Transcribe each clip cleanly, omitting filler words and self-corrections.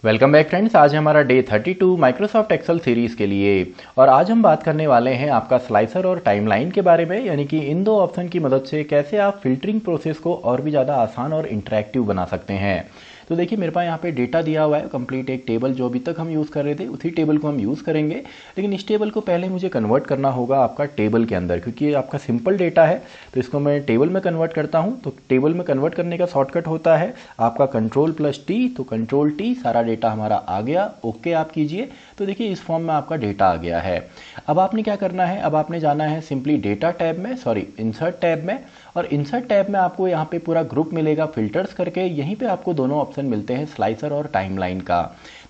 Welcome back friends. आज है हमारा डे 32 माइक्रोसॉफ्ट एक्सेल सीरीज़ के लिए और आज हम बात करने वाले हैं आपका स्लाइसर और टाइमलाइन के बारे में, यानी कि इन दो ऑप्शन की मदद से कैसे आप फिल्टरिंग प्रोसेस को और भी ज़्यादा आसान और इंटरेक्टिव बना सकते हैं। तो देखिए मेरे पास यहाँ पे डेटा दिया हुआ है कंप्लीट, एक टेबल जो अभी तक हम यूज़ कर रहे थे उसी टेबल को हम यूज़ करेंगे, लेकिन इस टेबल को पहले मुझे कन्वर्ट करना होगा आपका टेबल के अंदर, क्योंकि ये आपका सिंपल डेटा है। तो इसको मैं टेबल में कन्वर्ट करता हूँ। तो टेबल में कन्वर्ट करने का शॉर्टकट होता है आपका कंट्रोल+T। तो कंट्रोल+T, सारा डेटा हमारा आ गया। ओके आप कीजिए। तो देखिए इस फॉर्म में आपका डेटा आ गया है। अब आपने क्या करना है, अब आपने जाना है सिंपली डेटा टैब में, इंसर्ट टैब में, और इंसर्ट टैब में आपको यहाँ पे पूरा ग्रुप मिलेगा फिल्टर्स करके। यहीं पे आपको दोनों ऑप्शन मिलते हैं, स्लाइसर और टाइमलाइन का।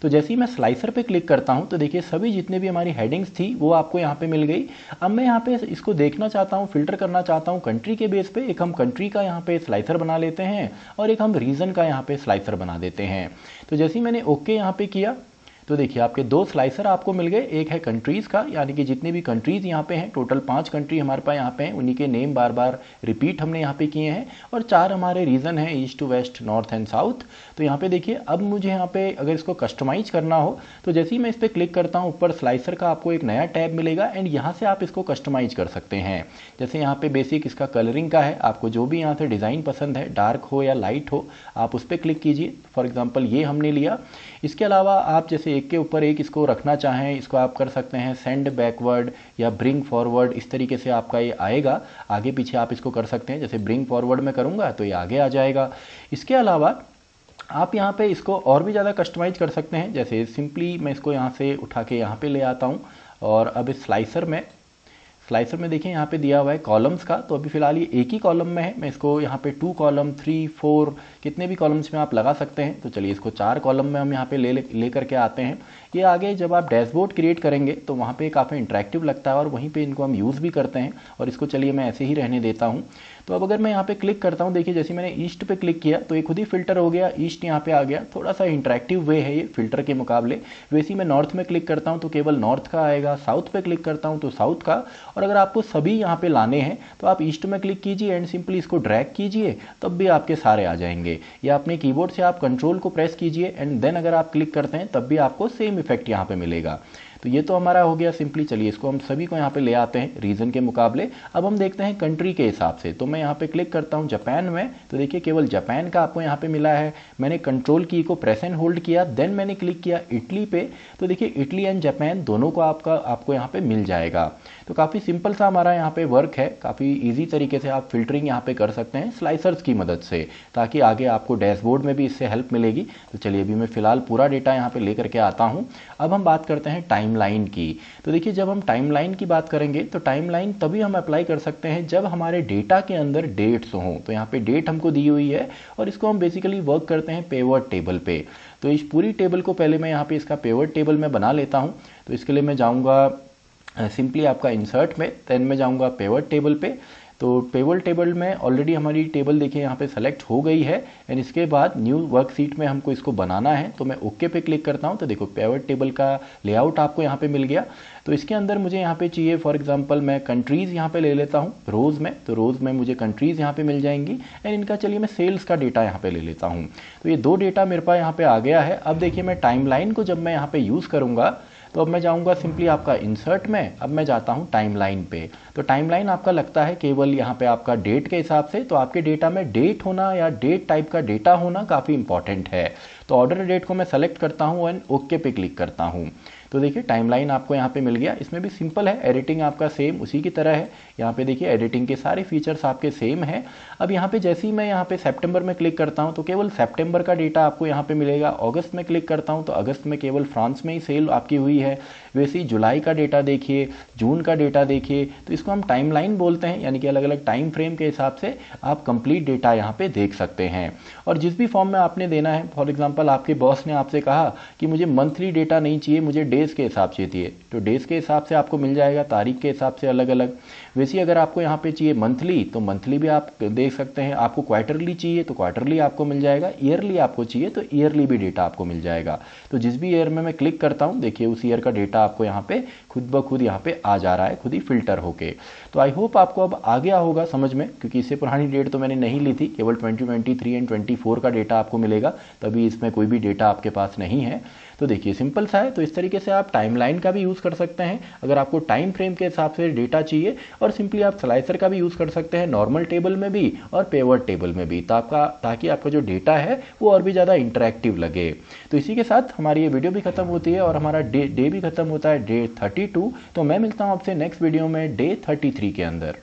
तो जैसे ही मैं स्लाइसर पे क्लिक करता हूँ तो देखिए सभी जितने भी हमारी हेडिंग्स थी वो आपको यहाँ पे मिल गई। अब मैं यहाँ पे इसको देखना चाहता हूँ, फिल्टर करना चाहता हूँ कंट्री के बेस पे। एक हम कंट्री का यहाँ पे स्लाइसर बना लेते हैं और एक हम रीजन का यहाँ पे स्लाइसर बना देते हैं। तो जैसे ही मैंने ओके यहाँ पे किया तो देखिए आपके दो स्लाइसर आपको मिल गए। एक है कंट्रीज़ का, यानी कि जितनी भी कंट्रीज़ यहाँ पे हैं, टोटल 5 कंट्री हमारे पास यहाँ पे हैं, उन्हीं के नेम बार बार रिपीट हमने यहाँ पे किए हैं। और 4 हमारे रीजन हैं, east to west, north and south. तो यहाँ पे देखिए अब मुझे यहाँ पे अगर इसको कस्टमाइज करना हो तो जैसे ही मैं इस पर क्लिक करता हूँ ऊपर स्लाइसर का आपको एक नया टैब मिलेगा एंड यहाँ से आप इसको कस्टमाइज कर सकते हैं। जैसे यहाँ पे बेसिक इसका कलरिंग का है, आपको जो भी यहाँ से डिज़ाइन पसंद है, डार्क हो या लाइट हो, आप उस पर क्लिक कीजिए। फॉर एग्जाम्पल ये हमने लिया। इसके अलावा आप जैसे एक के ऊपर एक इसको रखना चाहें, इसको आप कर सकते हैं सेंड बैकवर्ड या ब्रिंग फॉरवर्ड, इस तरीके से आपका ये आएगा। आगे पीछे आप इसको कर सकते हैं, जैसे ब्रिंग फॉरवर्ड में करूँगा तो ये आगे आ जाएगा। इसके अलावा आप यहाँ पे इसको और भी ज़्यादा कस्टमाइज कर सकते हैं। जैसे सिंपली मैं इसको यहाँ से उठा के यहाँ पे ले आता हूँ और अब इस स्लाइसर में देखिए यहाँ पे दिया हुआ है कॉलम्स का। तो अभी फिलहाल ये एक ही कॉलम में है, मैं इसको यहाँ पे 2 कॉलम, 3, 4 कितने भी कॉलम्स में आप लगा सकते हैं। तो चलिए इसको 4 कॉलम में हम यहाँ पे ले करके आते हैं। ये आगे जब आप डैशबोर्ड क्रिएट करेंगे तो वहाँ पे काफ़ी इंटरेक्टिव लगता है और वहीं पे इनको हम यूज़ भी करते हैं। और इसको चलिए मैं ऐसे ही रहने देता हूँ। तो अब अगर मैं यहाँ पे क्लिक करता हूँ, देखिए जैसे मैंने ईस्ट पे क्लिक किया तो ये खुद ही फिल्टर हो गया, ईस्ट यहाँ पे आ गया। थोड़ा सा इंटरेक्टिव वे है ये फिल्टर के मुकाबले। वैसे ही मैं नॉर्थ में क्लिक करता हूँ तो केवल नॉर्थ का आएगा, साउथ पे क्लिक करता हूँ तो साउथ का। और अगर आपको सभी यहाँ पे लाने हैं तो आप ईस्ट में क्लिक कीजिए एंड सिंपली इसको ड्रैग कीजिए, तब भी आपके सारे आ जाएंगे। या अपने कीबोर्ड से आप कंट्रोल को प्रेस कीजिए एंड देन अगर आप क्लिक करते हैं तब भी आपको सेम इफेक्ट यहाँ पे मिलेगा। तो ये तो हमारा हो गया सिंपली। चलिए इसको हम सभी को यहाँ पे ले आते हैं रीजन के मुकाबले। अब हम देखते हैं कंट्री के हिसाब से। तो मैं यहाँ पे क्लिक करता हूँ जापान में, तो देखिए केवल जापान का आपको यहाँ पे मिला है। मैंने कंट्रोल की को प्रेस एंड होल्ड किया, देन मैंने क्लिक किया इटली पे, तो देखिए इटली एंड जापान दोनों को आपको यहाँ पे मिल जाएगा। तो काफ़ी सिंपल सा हमारा यहाँ पे वर्क है, काफ़ी ईजी तरीके से आप फिल्टरिंग यहाँ पे कर सकते हैं स्लाइसर्स की मदद से, ताकि आगे आपको डैशबोर्ड में भी इससे हेल्प मिलेगी। तो चलिए अभी मैं फिलहाल पूरा डेटा यहाँ पे लेकर के आता हूँ। अब हम बात करते हैं टाइमलाइन की। तो देखिए जब हम टाइमलाइन की बात करेंगे तो टाइमलाइन तभी हम अप्लाई कर सकते हैं जब हमारे डेटा के अंदर डेट्स हों। तो यहाँ पे डेट हमको दी हुई है और इसको हम बेसिकली वर्क करते हैं पेवट टेबल पे। तो इस पूरी टेबल को पहले मैं यहाँ पे इसका पेवट टेबल में बना लेता हूँ। तो इसके लिए मैं जाऊँगा सिंपली आपका इंसर्ट में, देन मैं जाऊँगा पेवट टेबल पे। तो पेवट टेबल में ऑलरेडी हमारी टेबल देखिए यहाँ पे सेलेक्ट हो गई है एंड इसके बाद न्यू वर्कशीट में हमको इसको बनाना है। तो मैं ओके पे क्लिक करता हूँ तो देखो पेवट टेबल का लेआउट आपको यहाँ पे मिल गया। तो इसके अंदर मुझे यहाँ पे चाहिए, फॉर एग्जांपल मैं कंट्रीज़ यहाँ पे ले लेता हूँ रोज़ में। तो रोज़ में मुझे कंट्रीज़ यहाँ पे मिल जाएंगी एंड इनका चलिए मैं सेल्स का डेटा यहाँ पे ले लेता हूँ। तो ये 2 डेटा मेरे पास यहाँ पे आ गया है। अब देखिए मैं टाइमलाइन को जब मैं यहाँ पे यूज़ करूँगा तो अब मैं जाऊंगा सिंपली आपका इंसर्ट में, अब मैं जाता हूं टाइमलाइन पे। तो टाइमलाइन आपका लगता है केवल यहाँ पे आपका डेट के हिसाब से। तो आपके डेटा में डेट होना या डेट टाइप का डेटा होना काफ़ी इंपॉर्टेंट है। तो ऑर्डर डेट को मैं सेलेक्ट करता हूँ एंड ओके पे क्लिक करता हूँ। तो देखिए टाइमलाइन आपको यहाँ पे मिल गया। इसमें भी सिंपल है, एडिटिंग आपका सेम उसी की तरह है। यहाँ पे देखिए एडिटिंग के सारे फीचर्स आपके सेम हैं। अब यहाँ पे जैसे ही मैं यहाँ पे सितंबर में क्लिक करता हूँ तो केवल सितंबर का डेटा आपको यहाँ पे मिलेगा। अगस्त में क्लिक करता हूँ तो अगस्त में केवल फ्रांस में ही सेल आपकी हुई है। वैसे ही जुलाई का डेटा देखिए, जून का डेटा देखिए। तो इसको हम टाइमलाइन बोलते हैं, यानी कि अलग अलग टाइम फ्रेम के हिसाब से आप कंप्लीट डेटा यहाँ पे देख सकते हैं। और जिस भी फॉर्म में आपने देना है, फॉर एग्जाम्पल आपके बॉस ने आपसे कहा कि मुझे मंथली डेटा नहीं चाहिए, मुझे डेज के हिसाब से चाहिए, तो डेज के हिसाब से आपको मिल जाएगा, तारीख के हिसाब से अलग अलग। वैसे अगर आपको यहाँ पे चाहिए मंथली तो मंथली भी आप देख सकते हैं। आपको क्वार्टरली चाहिए तो क्वार्टरली आपको मिल जाएगा, ईयरली आपको चाहिए तो ईयरली भी डेटा आपको मिल जाएगा। तो जिस भी ईयर में मैं क्लिक करता हूँ देखिए उस ईयर का डेटा आपको यहाँ पे खुद ब खुद यहाँ पे आ जा रहा है, खुद ही फिल्टर होके। तो आई होप आपको अब आ गया होगा समझ में, क्योंकि इससे पुरानी डेट तो मैंने नहीं ली थी, केवल 2023 एंड 24 का डेटा आपको मिलेगा, तभी इसमें जिसमें कोई भी डेटा आपके पास नहीं है। तो देखिए सिंपल सा है। तो इस तरीके से आप टाइमलाइन का भी यूज़ कर सकते हैं अगर आपको टाइम फ्रेम के हिसाब से डेटा चाहिए, और सिंपली आप स्लाइसर का भी यूज़ कर सकते हैं नॉर्मल टेबल में भी और पेवर्ट टेबल में भी, ताकि आपका जो डेटा है वो और भी ज़्यादा इंटरेक्टिव लगे। तो इसी के साथ हमारी ये वीडियो भी खत्म होती है और हमारा डे भी खत्म होता है, डे 32। तो मैं मिलता हूँ आपसे नेक्स्ट वीडियो में डे 33 के अंदर।